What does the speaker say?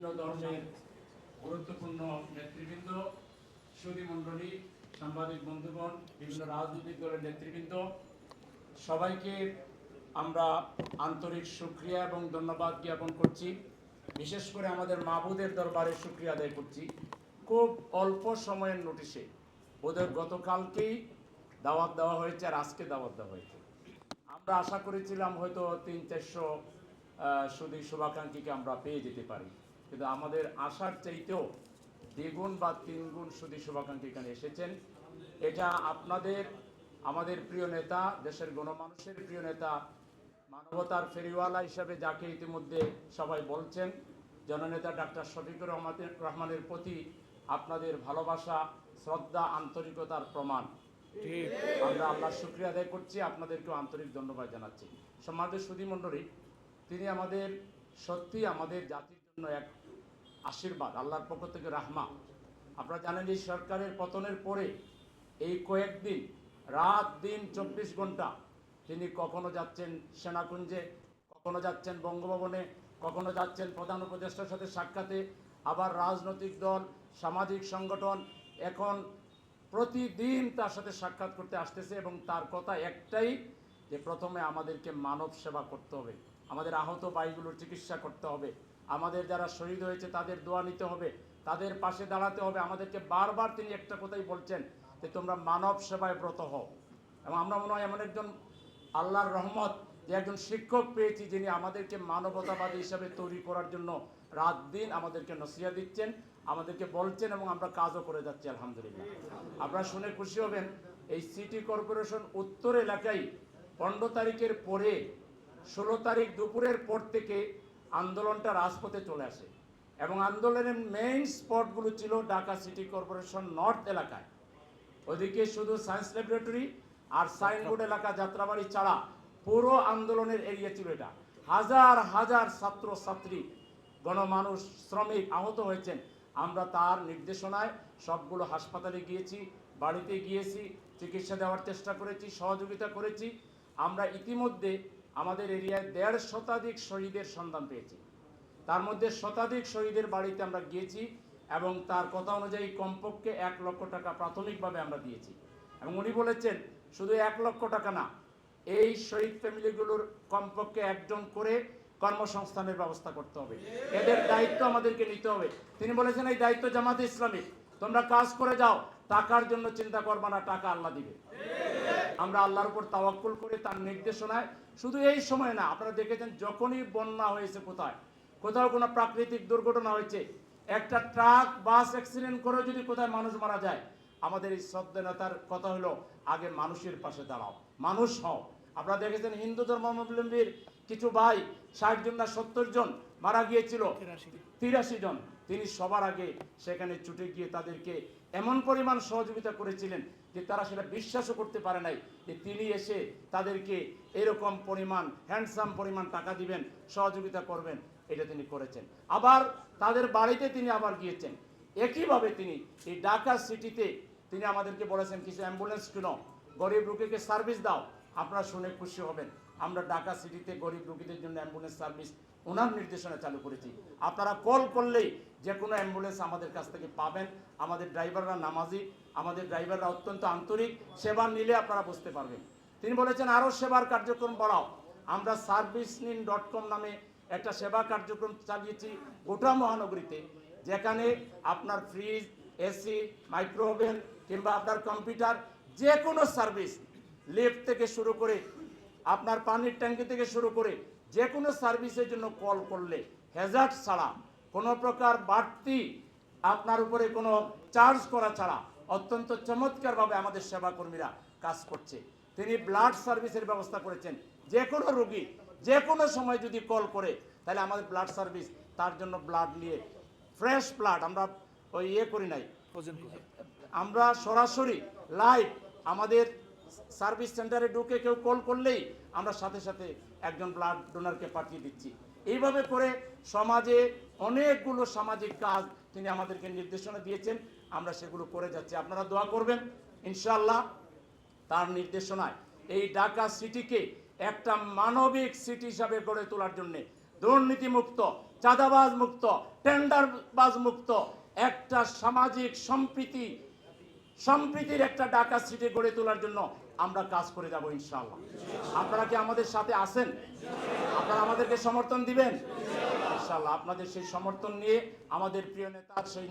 ধর্মের গুরুত্বপূর্ণ নেতৃবৃন্দ, সুধী মণ্ডলী, সাংবাদিক বন্ধুগণ, বিভিন্ন রাজনৈতিক দলের নেতৃবৃন্দ, সবাইকে আমরা আন্তরিক শুকরিয়া এবং ধন্যবাদ জ্ঞাপন করছি। বিশেষ করে আমাদের মাবুদের দরবারে শুকরিয়া আদায় করছি। খুব অল্প সময়ের নোটিশে, ওদের গতকালকেই দাওয়াত দেওয়া হয়েছে আর আজকে দাওয়াত দেওয়া হয়েছে। আমরা আশা করেছিলাম হয়তো 300-400 সুধী শুভাকাঙ্ক্ষীকে আমরা পেয়ে যেতে পারি, কিন্তু আমাদের আশার চাইতেও দ্বিগুণ বা তিনগুণ সুধী শুভাকাঙ্ক্ষী এখানে এসেছেন। এটা আপনাদের, আমাদের প্রিয় নেতা, দেশের গণমানুষের প্রিয় নেতা, মানবতার ফেরিওয়ালা হিসাবে যাকে ইতিমধ্যে সবাই বলছেন, জননেতা ডাক্তার শফিকুর রহমানের প্রতি আপনাদের ভালোবাসা, শ্রদ্ধা, আন্তরিকতার প্রমাণ। আমরা আল্লাহর শুকরিয়া আদায় করছি, আপনাদেরকেও আন্তরিক ধন্যবাদ জানাচ্ছি। সম্মানিত সুধী মণ্ডলী, তিনি আমাদের সত্যি আমাদের জাতির জন্য এক আশীর্বাদ, আল্লাহর পক্ষ থেকে রাহমা। আপনারা জানেন এই সরকারের পতনের পরে এই কয়েকদিন রাত দিন 24 ঘন্টা তিনি কখনো যাচ্ছেন সেনাকুঞ্জে, কখনো যাচ্ছেন বঙ্গভবনে, কখনো যাচ্ছেন প্রধান উপদেষ্টার সাথে সাক্ষাতে, আবার রাজনৈতিক দল, সামাজিক সংগঠন এখন প্রতিদিন তার সাথে সাক্ষাৎ করতে আসতেছে এবং তার কথা একটাই, যে প্রথমে আমাদেরকে মানব সেবা করতে হবে, আমাদের আহত ভাইগুলোর চিকিৎসা করতে হবে, আমাদের যারা শহীদ হয়েছে তাদের দোয়া নিতে হবে, তাদের পাশে দাঁড়াতে হবে। আমাদেরকে বারবার তিনি একটা কথাই বলছেন যে তোমরা মানব সেবায় ব্রত হও। এবং আমরা মনে হয় এমন একজন আল্লাহর রহমত যে একজন শিক্ষক পেয়েছি যিনি আমাদেরকে মানবতাবাদী হিসাবে তৈরি করার জন্য রাত দিন আমাদেরকে নসিহত দিচ্ছেন, আমাদেরকে বলছেন এবং আমরা কাজও করে যাচ্ছি আলহামদুলিল্লাহ। আপনারা শুনে খুশি হবেন, এই সিটি কর্পোরেশন উত্তর এলাকায় 15 তারিখের পরে 16 তারিখ দুপুরের পর থেকে আন্দোলনটা রাজপথে চলে আসে এবং আন্দোলনের মেইন স্পটগুলো ছিল ঢাকা সিটি কর্পোরেশন নর্থ এলাকায়। ওদিকে শুধু সায়েন্স ল্যাবরেটরি আর সাইনবোর্ড এলাকা, যাত্রাবাড়ি ছাড়া পুরো আন্দোলনের এরিয়া ছিল এটা। হাজার হাজার ছাত্র ছাত্রী, গণমানুষ, শ্রমিক আহত হয়েছেন। আমরা তার নির্দেশনায় সবগুলো হাসপাতালে গিয়েছি, বাড়িতে গিয়েছি, চিকিৎসা দেওয়ার চেষ্টা করেছি, সহযোগিতা করেছি। আমরা ইতিমধ্যে আমাদের এরিয়ায় 1.5 শতাধিক শহীদের সন্ধান পেয়েছি। তার মধ্যে শতাধিক শহীদের বাড়িতে আমরা গিয়েছি এবং তার কথা অনুযায়ী কমপক্ষে 1 লক্ষ টাকা প্রাথমিকভাবে আমরা দিয়েছি। এবং উনি বলেছেন শুধু 1 লক্ষ টাকা না, এই শহীদ ফ্যামিলিগুলোর কমপক্ষে একজন করে কর্মসংস্থানের ব্যবস্থা করতে হবে, এদের দায়িত্ব আমাদেরকে নিতে হবে। তিনি বলেছেন এই দায়িত্ব জামাতে ইসলামী, তোমরা কাজ করে যাও, টাকার জন্য চিন্তা করবা না, টাকা আল্লাহ দিবে। আমরা আল্লাহর উপর তাওয়াক্কুল করে তার নির্দেশনায়, শুধু এই সময় না, আপনারা দেখেছেন যখনই বন্যা হয়েছে, কোথাও কোনো প্রাকৃতিক দুর্ঘটনা হয়েছে, একটা ট্রাক বাস অ্যাক্সিডেন্ট করে যদি কোথায় মানুষ মারা যায়, আমাদের এই শ্রদ্ধা নেতার কথা হলো আগে মানুষের পাশে দাঁড়াও, মানুষ হও। আপনারা দেখেছেন হিন্দু ধর্মাবলম্বীর কিছু ভাই 60 জন না 70 জন মারা গিয়েছিল, 83 জন। তিনি সবার আগে সেখানে ছুটে গিয়ে তাদেরকে এমন পরিমাণ সহযোগিতা করেছিলেন যে তারা সেটা বিশ্বাসও করতে পারে নাই যে তিনি এসে তাদেরকে এরকম পরিমাণ হ্যান্ডসাম পরিমাণ টাকা দিবেন, সহযোগিতা করবেন। এটা তিনি করেছেন। আবার তাদের বাড়িতে তিনি আবার গিয়েছেন। একইভাবে তিনি এই ঢাকা সিটিতে তিনি আমাদেরকে বলেছেন কিছু অ্যাম্বুলেন্স কিনো, গরিব রোগীকে সার্ভিস দাও। আপনারা শুনে খুশি হবেন, আমরা ঢাকা সিটিতে গরিব রোগীদের জন্য অ্যাম্বুলেন্স সার্ভিস ওনার নির্দেশনা চালু করেছি। আপনারা কল করলেই যে কোনো অ্যাম্বুলেন্স আমাদের কাছ থেকে পাবেন। আমাদের ড্রাইভাররা নামাজি, আমাদের ড্রাইভাররা অত্যন্ত আন্তরিক, সেবা নিলে আপনারা বুঝতে পারবেন। তিনি বলেছেন আরও সেবার কার্যক্রম বাড়াও। আমরা servicenin.com নামে একটা সেবা কার্যক্রম চালিয়েছি গোটা মহানগরীতে, যেখানে আপনার ফ্রিজ, এসি, মাইক্রোওভেন কিংবা আপনার কম্পিউটার, যে কোনো সার্ভিস, লিফট থেকে শুরু করে আপনার পানির ট্যাঙ্কি থেকে শুরু করে যে কোনো সার্ভিসের জন্য কল করলে হ্যাজার্ড ছাড়া, কোনো প্রকার বাড়তি আপনার উপরে কোনো চার্জ করা ছাড়া অত্যন্ত চমৎকারভাবে আমাদের সেবাকর্মীরা কাজ করছে। তিনি ব্লাড সার্ভিসের ব্যবস্থা করেছেন। যে কোনো রোগী যে কোনো সময় যদি কল করে, তাহলে আমাদের ব্লাড সার্ভিস তার জন্য ব্লাড নিয়ে, ফ্রেশ ব্লাড আমরা ওই করি নাই, আমরা সরাসরি লাইভ আমাদের সার্ভিস সেন্টারে ঢুকে কেউ কল করলেই আমরা সাথে সাথে একজন ব্লাড ডোনারকে পাঠিয়ে দিচ্ছি। এইভাবে করে সমাজে অনেকগুলো সামাজিক কাজ তিনি আমাদেরকে নির্দেশনা দিয়েছেন, আমরা সেগুলো করে যাচ্ছি। আপনারা দোয়া করবেন ইনশাআল্লাহ তার নির্দেশনায় এই ঢাকা সিটিকে একটা মানবিক সিটি হিসাবে গড়ে তোলার জন্য, দুর্নীতিমুক্ত, চাঁদাবাজ মুক্ত, টেন্ডারবাজ মুক্ত একটা সামাজিক সম্প্রীতির একটা ঢাকা সিটি গড়ে তোলার জন্য আমরা কাজ করে যাব ইনশাআল্লাহ। আপনারা কি আমাদের সাথে আছেন? আপনারা আমাদেরকে সমর্থন দিবেন ইনশাআল্লাহ। আপনাদের সেই সমর্থন নিয়ে আমাদের প্রিয় নেতা সেই